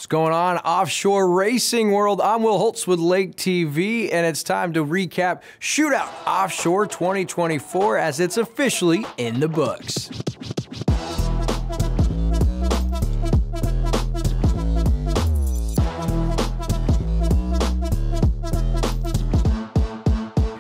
What's going on, offshore racing world? I'm Will Holtz with Lake TV, and it's time to recap Shootout Offshore 2024 as it's officially in the books.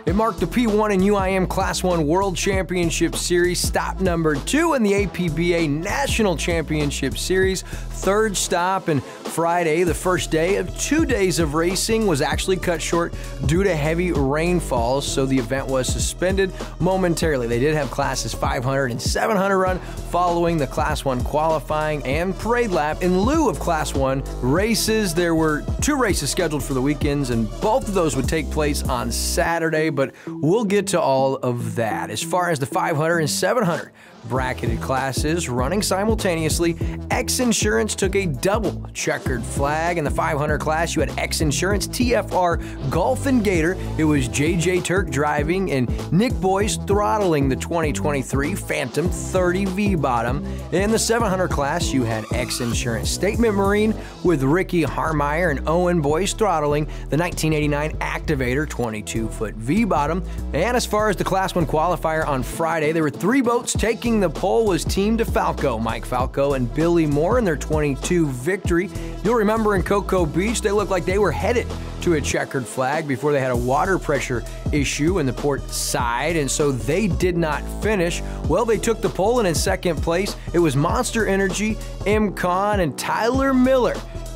It marked the P1 and UIM Class 1 World Championship Series, stop number 2 in the APBA National Championship Series, third stop, and Friday, the first day of 2 days of racing, was actually cut short due to heavy rainfalls, so the event was suspended momentarily. They did have classes 500 and 700 run following the Class 1 qualifying and parade lap. In lieu of Class 1 races, there were 2 races scheduled for the weekends, and both of those would take place on Saturday, but we'll get to all of that. As far as the 500 and 700 bracketed classes running simultaneously, X Insurance took a double checkered flag. In the 500 class, you had X Insurance, TFR, Golf and Gator. It was JJ Turk driving and Nick Boyce throttling the 2023 Phantom 30 V-bottom. In the 700 class, you had X Insurance Statement Marine with Ricky Harmeyer and Owen Boyce throttling the 1989 Activator 22-foot V-bottom. And as far as the Class 1 qualifier on Friday, there were 3 boats taking the pole was Team DeFalco, Mike Falco and Billy Moore in their 22 victory. You'll remember in Cocoa Beach, they looked like they were headed to a checkered flag before they had a water pressure issue in the port side, and so they did not finish. Well, they took the pole, and in second place, it was Monster Energy, M-Con, and Tyler Miller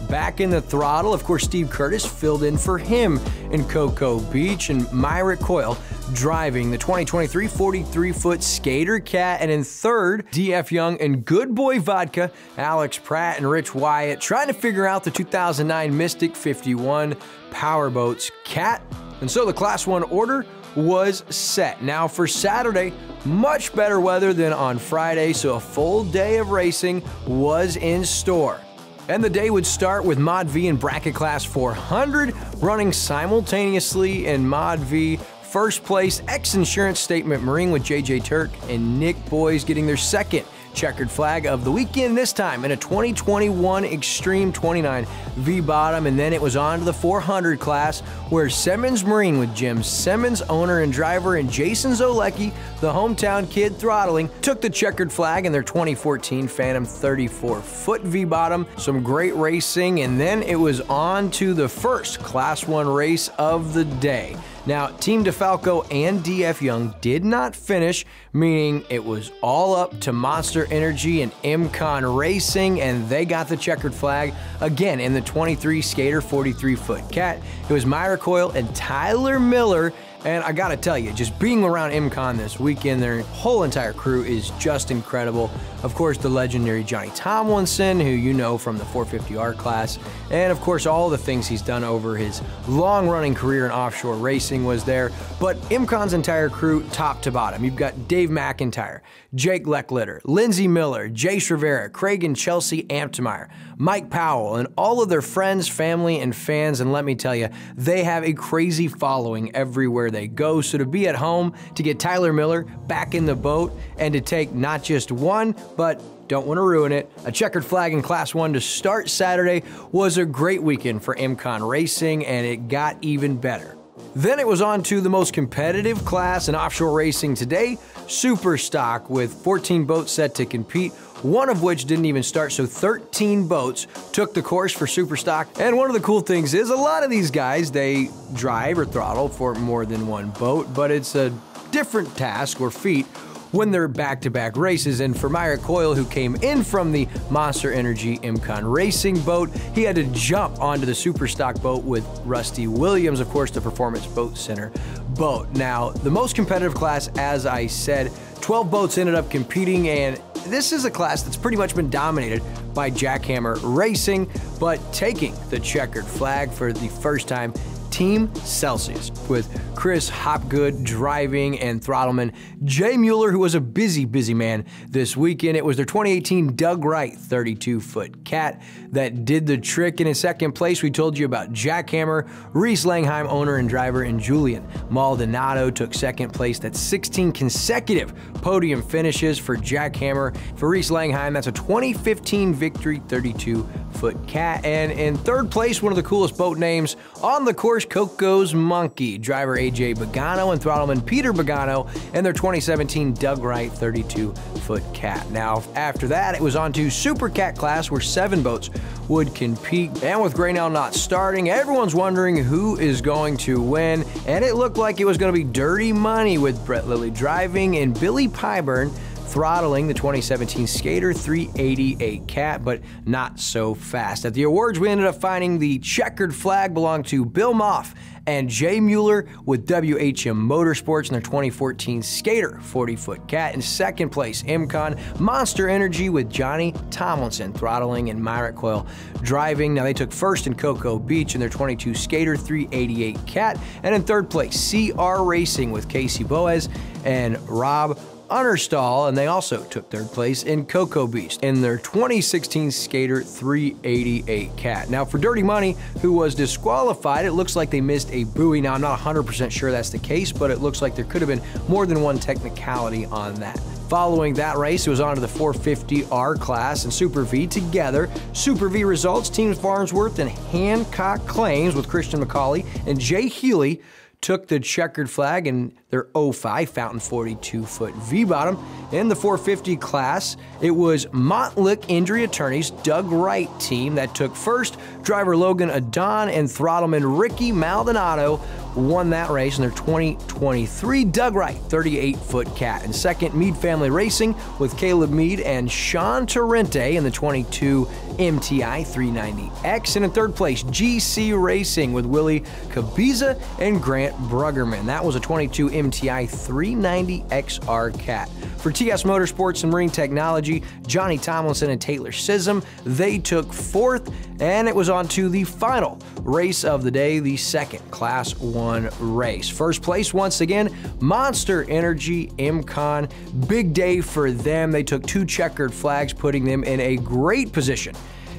back in the throttle. Of course, Steve Curtis filled in for him in Cocoa Beach, and Myrick Coyle driving the 2023 43-foot Skater Cat. And in third, DF Young and Good Boy Vodka, Alex Pratt and Rich Wyatt trying to figure out the 2009 Mystic 51 Powerboats Cat. And so the Class 1 order was set. Now for Saturday, much better weather than on Friday, so a full day of racing was in store. And the day would start with Mod V and Bracket Class 400 running simultaneously in Mod V. First place, X Insurance Statement Marine with JJ Turk and Nick Boyce getting their second checkered flag of the weekend, this time in a 2021 Extreme 29 V-bottom. And then it was on to the 400 class where Simmons Marine with Jim Simmons, owner and driver, and Jason Zolecki, the hometown kid throttling, took the checkered flag in their 2014 Phantom 34-foot V-bottom. Some great racing, and then it was on to the first Class 1 race of the day. Now, Team DeFalco and DF Young did not finish, meaning it was all up to Monster Energy and M-Con Racing, and they got the checkered flag again in the 23 Skater 43-foot Cat. It was Myra Coyle and Tyler Miller. And I gotta tell you, just being around M-Con this weekend, their whole entire crew is just incredible. Of course, the legendary Johnny Tomlinson, who you know from the 450R class, and of course, all the things he's done over his long-running career in offshore racing was there. But M-Con's entire crew, top to bottom. You've got Dave McIntyre, Jake Lecklitter, Lindsey Miller, Jace Rivera, Craig and Chelsea Amptemeyer, Mike Powell, and all of their friends, family, and fans. And let me tell you, they have a crazy following everywhere they go. So to be at home, to get Tyler Miller back in the boat, and to take not just one, but don't want to ruin it, a checkered flag in Class 1 to start Saturday was a great weekend for M-Con Racing, and it got even better. Then it was on to the most competitive class in offshore racing today, Super Stock, with 14 boats set to compete, one of which didn't even start, so 13 boats took the course for Super Stock. And one of the cool things is a lot of these guys, they drive or throttle for more than one boat, but it's a different task or feat when they're back-to-back races. And for Myrick Coyle, who came in from the Monster Energy M-Con Racing boat, he had to jump onto the Super Stock boat with Rusty Williams, of course, the Performance Boat Center boat. Now, the most competitive class, as I said, 12 boats ended up competing, and this is a class that's pretty much been dominated by Jackhammer Racing, but taking the checkered flag for the first time, Team Celsius, with Chris Hopgood driving and throttleman Jay Mueller, who was a busy man this weekend. It was their 2018 Doug Wright 32-foot Cat that did the trick. And in second place, we told you about Jackhammer, Reese Langheim, owner and driver, and Julian Maldonado took second place. That's 16 consecutive podium finishes for Jackhammer. For Reese Langheim, that's a 2015 victory 32 foot cat. And in third place, one of the coolest boat names on the course, Coco's Monkey. Driver AJ Bogano and throttleman Peter Bogano and their 2017 Doug Wright 32-foot cat. Now, after that, it was on to Super Cat class where 7 boats would compete. And with Graynell not starting, everyone's wondering who is going to win. And it looked like it was going to be Dirty Money with Brett Lilly driving and Billy Pyburn throttling the 2017 Skater 388 cat, but not so fast. At the awards, we ended up finding the checkered flag belonged to Bill Moff and Jay Mueller with WHM Motorsports in their 2014 Skater 40-foot cat. In second place, Imcon Monster Energy with Johnny Tomlinson throttling and Myrick Coyle driving. Now, they took first in Cocoa Beach in their 22 Skater 388 cat. And in third place, CR Racing with Casey Boaz and Rob Unnerstall, and they also took third place in Cocoa Beach in their 2016 Skater 388 cat. Now, for Dirty Money, who was disqualified, it looks like they missed a buoy. Now, I'm not 100% sure that's the case, but it looks like there could have been more than one technicality on that. Following that race, it was on to the 450R class and Super V together. Super V results, teams Farnsworth and Hancock Claims with Christian McCauley and Jay Healy took the checkered flag in their 05 Fountain 42-foot V-bottom. In the 450 class, it was Montlick Injury Attorneys' Doug Wright team that took first. Driver Logan Adon and throttleman Ricky Maldonado won that race in their 2023 Doug Wright 38-foot cat. And second, Meade Family Racing with Caleb Meade and Sean Torrente in the 22 MTI 390X. And in third place, GC Racing with Willie Cabiza and Grant Bruggerman. That was a 22 MTI 390XR cat. For TS Motorsports and Marine Technology, Johnny Tomlinson and Taylor Sism, they took fourth, and it was on to the final race of the day, the second Class 1 race. First place, once again, Monster Energy Imcon. Big day for them. They took 2 checkered flags, putting them in a great position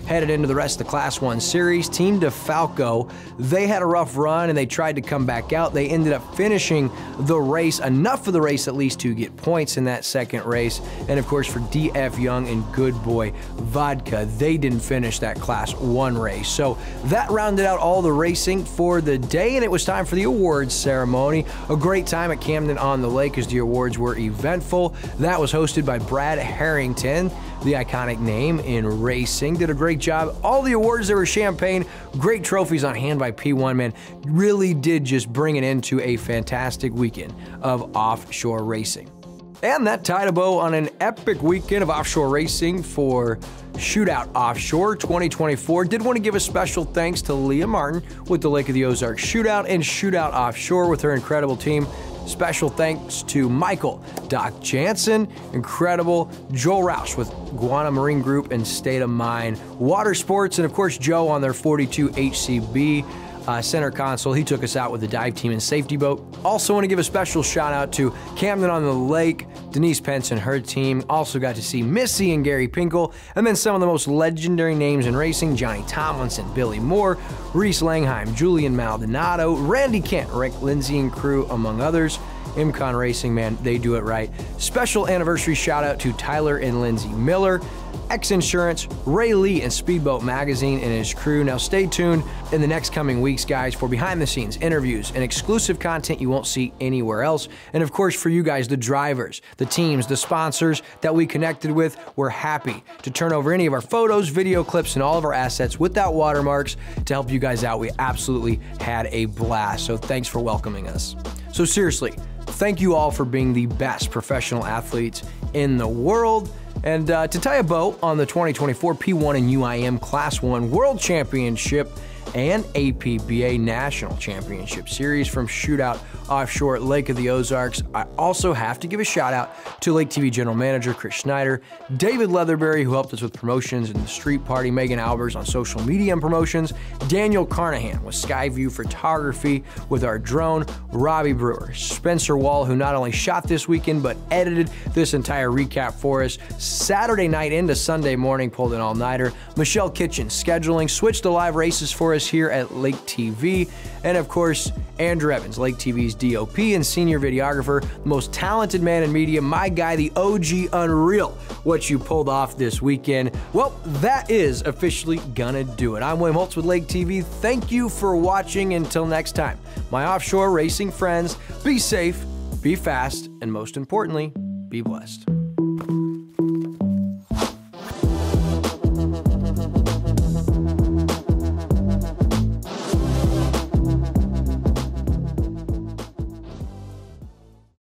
headed into the rest of the Class 1 series. Team DeFalco, they had a rough run and they tried to come back out. They ended up finishing the race, enough of the race at least to get points in that second race. And of course, for DF Young and Good Boy Vodka, they didn't finish that Class 1 race. So that rounded out all the racing for the day, and it was time for the awards ceremony. A great time at Camden on the Lake as the awards were eventful. That was hosted by Brad Harrington, the iconic name in racing. Did a great job. All the awards, there were champagne, great trophies on hand by P1, man. Really did just bring it into a fantastic weekend of offshore racing. And that tied a bow on an epic weekend of offshore racing for Shootout Offshore 2024. Did want to give a special thanks to Leah Martin with the Lake of the Ozarks Shootout and Shootout Offshore with her incredible team. Special thanks to Michael, Doc Jansen, incredible, Joel Roush with Guana Marine Group and State of Mind Water Sports, and of course Joe on their 42 HCB center console. He took us out with the dive team and safety boat. Also want to give a special shout out to Camden on the Lake, Denise Pence and her team. Also got to see Missy and Gary Pinkel, and then some of the most legendary names in racing: Johnny Tomlinson, Billy Moore, Reese Langheim, Julian Maldonado, Randy Kent, Rick Lindsay and crew, among others. Imcon Racing, man, they do it right. Special anniversary shout out to Tyler and Lindsay Miller, X Insurance, Ray Lee, and Speedboat Magazine and his crew. Now stay tuned in the next coming weeks, guys, for behind the scenes interviews and exclusive content you won't see anywhere else. And of course, for you guys, the drivers, the teams, the sponsors that we connected with, we're happy to turn over any of our photos, video clips, and all of our assets without watermarks to help you guys out. We absolutely had a blast. So thanks for welcoming us. So seriously, thank you all for being the best professional athletes in the world. And to tie a bow on the 2024 P1 and UIM Class 1 World Championship and APBA National Championship Series from Shootout Offshore at Lake of the Ozarks, I also have to give a shout out to Lake TV General Manager Chris Schneider, David Leatherberry, who helped us with promotions in the Street Party, Megan Albers on social media and promotions, Daniel Carnahan with Skyview Photography with our drone, Robbie Brewer, Spencer Wall, who not only shot this weekend but edited this entire recap for us, Saturday night into Sunday morning, pulled an all-nighter. Michelle Kitchen scheduling, switched to live races for us here at Lake TV. And of course, Andrew Evans, Lake TV's DOP and senior videographer, the most talented man in media, my guy, the OG Unreal. What you pulled off this weekend. Well, that is officially gonna do it. I'm William Holtz with Lake TV. Thank you for watching. Until next time, my offshore racing friends, be safe, be fast, and most importantly, be blessed.